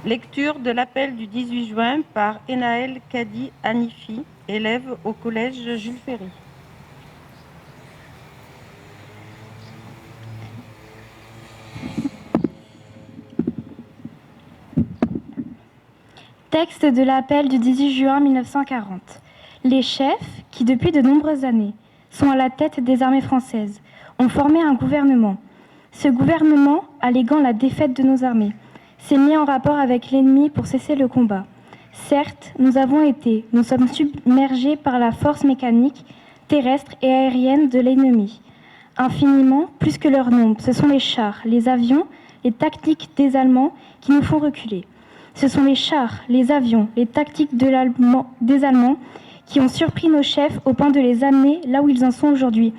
Lecture de l'appel du 18 juin par Enaël Kadi Hanifi, élève au collège Jules Ferry. Texte de l'appel du 18 juin 1940. Les chefs, qui depuis de nombreuses années sont à la tête des armées françaises, ont formé un gouvernement. Ce gouvernement, alléguant la défaite de nos armées, s'est mis en rapport avec l'ennemi pour cesser le combat. Certes, nous sommes submergés par la force mécanique, terrestre et aérienne de l'ennemi. Infiniment, plus que leur nombre, ce sont les chars, les avions, les tactiques des Allemands qui nous font reculer. Ce sont les chars, les avions, les tactiques des Allemands qui ont surpris nos chefs au point de les amener là où ils en sont aujourd'hui.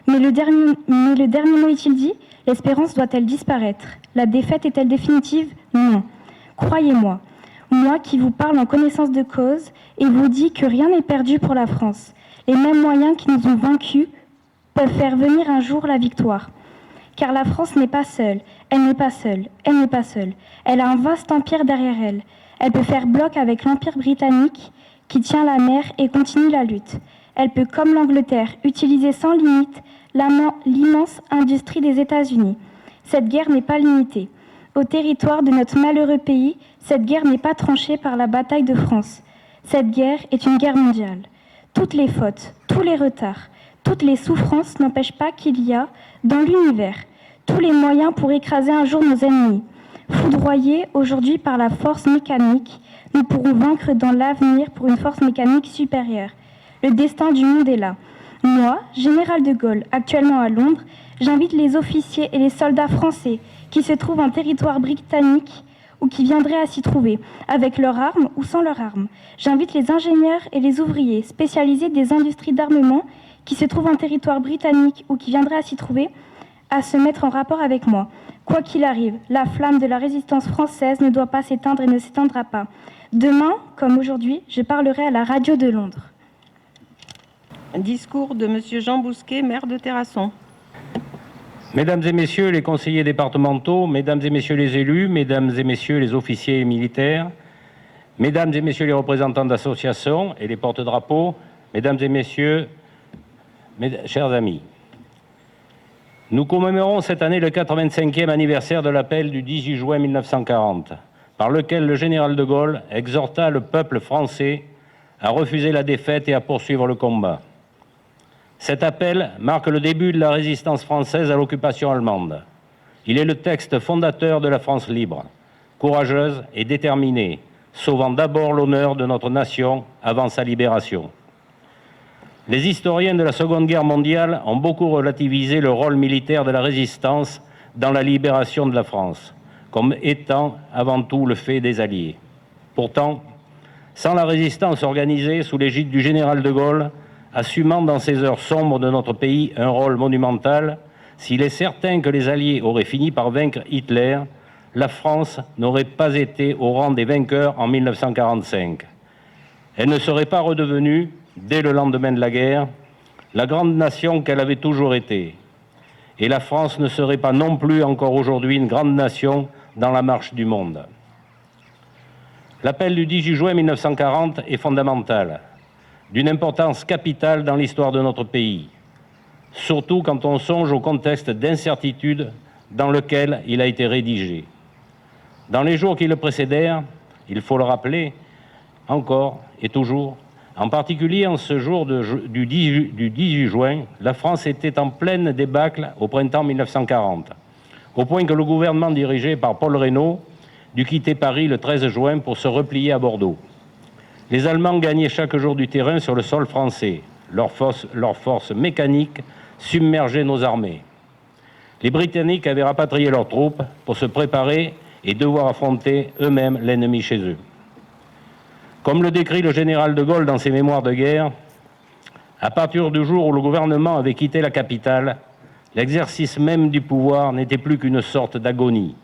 Mais le dernier mot est-il dit ? L'espérance doit-elle disparaître ? La défaite est-elle définitive ? Non. Croyez-moi, moi qui vous parle en connaissance de cause et vous dis que rien n'est perdu pour la France. Les mêmes moyens qui nous ont vaincus peuvent faire venir un jour la victoire. Car la France n'est pas seule, elle n'est pas seule, elle n'est pas seule. Elle a un vaste empire derrière elle. Elle peut faire bloc avec l'Empire britannique qui tient la mer et continue la lutte. Elle peut, comme l'Angleterre, utiliser sans limite l'immense industrie des États-Unis. Cette guerre n'est pas limitée. Au territoire de notre malheureux pays, cette guerre n'est pas tranchée par la bataille de France. Cette guerre est une guerre mondiale. Toutes les fautes, tous les retards, toutes les souffrances n'empêchent pas qu'il y a, dans l'univers, tous les moyens pour écraser un jour nos ennemis. Foudroyés aujourd'hui par la force mécanique, nous pourrons vaincre dans l'avenir pour une force mécanique supérieure. Le destin du monde est là. Moi, général de Gaulle, actuellement à Londres, j'invite les officiers et les soldats français qui se trouvent en territoire britannique ou qui viendraient à s'y trouver, avec leurs armes ou sans leurs armes. J'invite les ingénieurs et les ouvriers spécialisés des industries d'armement qui se trouvent en territoire britannique ou qui viendraient à s'y trouver, à se mettre en rapport avec moi. Quoi qu'il arrive, la flamme de la résistance française ne doit pas s'éteindre et ne s'éteindra pas. Demain, comme aujourd'hui, je parlerai à la radio de Londres. Discours de M. Jean Bousquet, maire de Terrasson. Mesdames et messieurs les conseillers départementaux, mesdames et messieurs les élus, mesdames et messieurs les officiers militaires, mesdames et messieurs les représentants d'associations et les porte-drapeaux, mesdames et messieurs, chers amis, nous commémorons cette année le 85e anniversaire de l'appel du 18 juin 1940, par lequel le général de Gaulle exhorta le peuple français à refuser la défaite et à poursuivre le combat. Cet appel marque le début de la résistance française à l'occupation allemande. Il est le texte fondateur de la France libre, courageuse et déterminée, sauvant d'abord l'honneur de notre nation avant sa libération. Les historiens de la Seconde Guerre mondiale ont beaucoup relativisé le rôle militaire de la résistance dans la libération de la France, comme étant avant tout le fait des Alliés. Pourtant, sans la résistance organisée sous l'égide du général de Gaulle, assumant dans ces heures sombres de notre pays un rôle monumental, s'il est certain que les Alliés auraient fini par vaincre Hitler, la France n'aurait pas été au rang des vainqueurs en 1945. Elle ne serait pas redevenue, dès le lendemain de la guerre, la grande nation qu'elle avait toujours été. Et la France ne serait pas non plus encore aujourd'hui une grande nation dans la marche du monde. L'appel du 18 juin 1940 est fondamental, d'une importance capitale dans l'histoire de notre pays, surtout quand on songe au contexte d'incertitude dans lequel il a été rédigé. Dans les jours qui le précédèrent, il faut le rappeler, encore et toujours, en particulier en ce jour du 18 juin, la France était en pleine débâcle au printemps 1940, au point que le gouvernement dirigé par Paul Reynaud dut quitter Paris le 13 juin pour se replier à Bordeaux. Les Allemands gagnaient chaque jour du terrain sur le sol français. leurs forces mécaniques submergeaient nos armées. Les Britanniques avaient rapatrié leurs troupes pour se préparer et devoir affronter eux-mêmes l'ennemi chez eux. Comme le décrit le général de Gaulle dans ses mémoires de guerre, à partir du jour où le gouvernement avait quitté la capitale, l'exercice même du pouvoir n'était plus qu'une sorte d'agonie,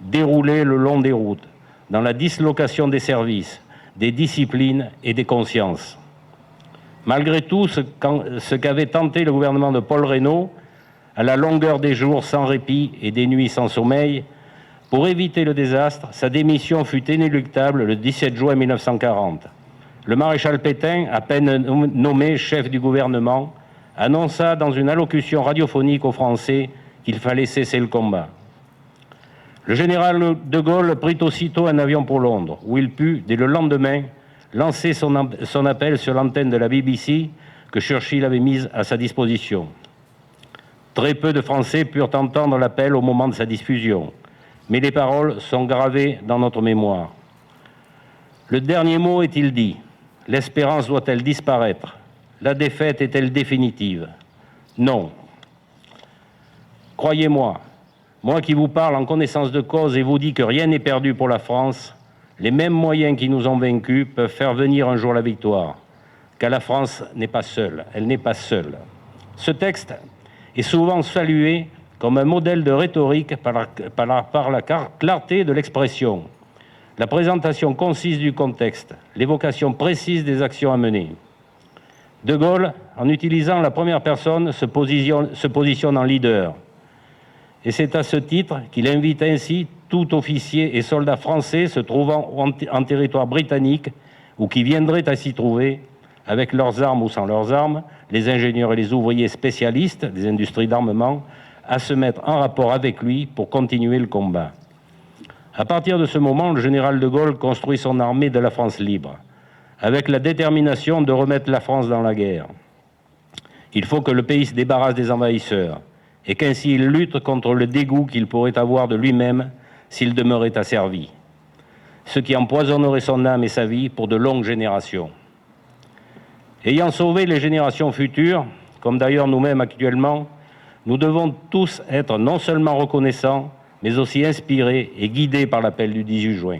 déroulée le long des routes, dans la dislocation des services, des disciplines et des consciences. Malgré tout ce qu'avait tenté le gouvernement de Paul Reynaud, à la longueur des jours sans répit et des nuits sans sommeil, pour éviter le désastre, sa démission fut inéluctable le 17 juin 1940. Le maréchal Pétain, à peine nommé chef du gouvernement, annonça dans une allocution radiophonique aux Français qu'il fallait cesser le combat. Le général de Gaulle prit aussitôt un avion pour Londres, où il put, dès le lendemain, lancer son appel sur l'antenne de la BBC que Churchill avait mise à sa disposition. Très peu de Français purent entendre l'appel au moment de sa diffusion, mais les paroles sont gravées dans notre mémoire. Le dernier mot est-il dit? L'espérance doit-elle disparaître? La défaite est-elle définitive? Non. Croyez-moi, moi qui vous parle en connaissance de cause et vous dis que rien n'est perdu pour la France, les mêmes moyens qui nous ont vaincus peuvent faire venir un jour la victoire, car la France n'est pas seule, elle n'est pas seule. Ce texte est souvent salué comme un modèle de rhétorique par la clarté de l'expression, la présentation concise du contexte, l'évocation précise des actions à mener. De Gaulle, en utilisant la première personne, se positionne en leader. Et c'est à ce titre qu'il invite ainsi tout officier et soldat français se trouvant en territoire britannique ou qui viendraient à s'y trouver, avec leurs armes ou sans leurs armes, les ingénieurs et les ouvriers spécialistes des industries d'armement, à se mettre en rapport avec lui pour continuer le combat. À partir de ce moment, le général de Gaulle construit son armée de la France libre, avec la détermination de remettre la France dans la guerre. Il faut que le pays se débarrasse des envahisseurs, et qu'ainsi il lutte contre le dégoût qu'il pourrait avoir de lui-même s'il demeurait asservi, ce qui empoisonnerait son âme et sa vie pour de longues générations. Ayant sauvé les générations futures, comme d'ailleurs nous-mêmes actuellement, nous devons tous être non seulement reconnaissants, mais aussi inspirés et guidés par l'appel du 18 juin.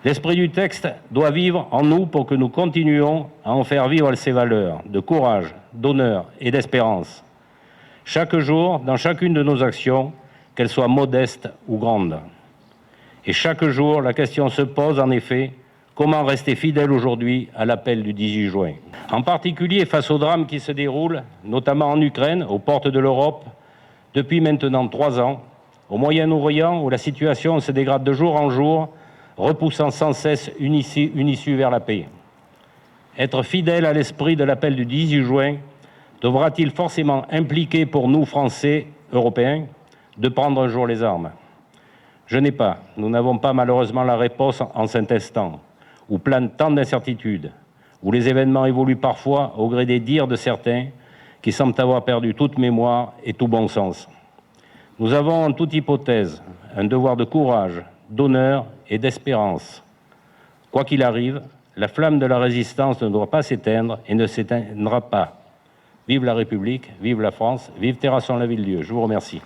L'esprit du texte doit vivre en nous pour que nous continuions à en faire vivre ses valeurs de courage, d'honneur et d'espérance. Chaque jour, dans chacune de nos actions, qu'elles soient modestes ou grandes. Et chaque jour, la question se pose en effet, comment rester fidèle aujourd'hui à l'appel du 18 juin? En particulier face au drame qui se déroule, notamment en Ukraine, aux portes de l'Europe, depuis maintenant 3 ans, au Moyen-Orient où la situation se dégrade de jour en jour, repoussant sans cesse une issue vers la paix. Être fidèle à l'esprit de l'appel du 18 juin devra-t-il forcément impliquer pour nous, Français, Européens, de prendre un jour les armes? Nous n'avons pas malheureusement la réponse en cet instant, où planent tant d'incertitudes, où les événements évoluent parfois au gré des dires de certains qui semblent avoir perdu toute mémoire et tout bon sens. Nous avons en toute hypothèse un devoir de courage, d'honneur et d'espérance. Quoi qu'il arrive, la flamme de la résistance ne doit pas s'éteindre et ne s'éteindra pas. Vive la République, vive la France, vive Terrasson-Lavilledieu. Je vous remercie.